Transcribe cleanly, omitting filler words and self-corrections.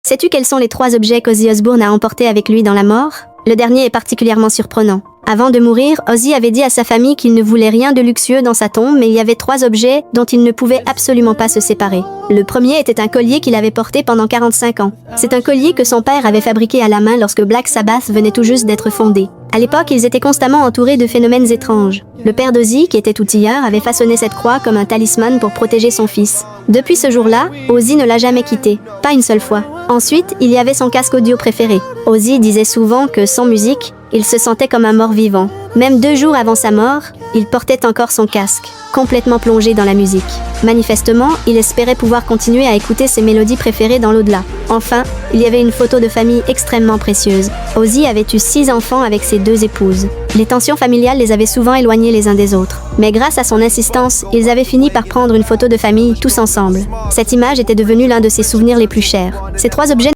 Sais-tu quels sont les 3 objets qu'Ozzy Osbourne a emportés avec lui dans la mort? Le dernier est particulièrement surprenant. Avant de mourir, Ozzy avait dit à sa famille qu'il ne voulait rien de luxueux dans sa tombe, mais il y avait 3 objets dont il ne pouvait absolument pas se séparer. Le premier était un collier qu'il avait porté pendant 45 ans. C'est un collier que son père avait fabriqué à la main lorsque Black Sabbath venait tout juste d'être fondé. À l'époque, ils étaient constamment entourés de phénomènes étranges. Le père d'Ozzy, qui était outilleur, avait façonné cette croix comme un talisman pour protéger son fils. Depuis ce jour-là, Ozzy ne l'a jamais quitté, pas une seule fois. Ensuite, il y avait son casque audio préféré. Ozzy disait souvent que sans musique, il se sentait comme un mort-vivant. Même 2 jours avant sa mort, il portait encore son casque, complètement plongé dans la musique. Manifestement, il espérait pouvoir continuer à écouter ses mélodies préférées dans l'au-delà. Enfin, il y avait une photo de famille extrêmement précieuse. Ozzy avait eu 6 enfants avec ses 2 épouses. Les tensions familiales les avaient souvent éloignés les uns des autres. Mais grâce à son insistance, ils avaient fini par prendre une photo de famille tous ensemble. Cette image était devenue l'un de ses souvenirs les plus chers. Ces 3 objets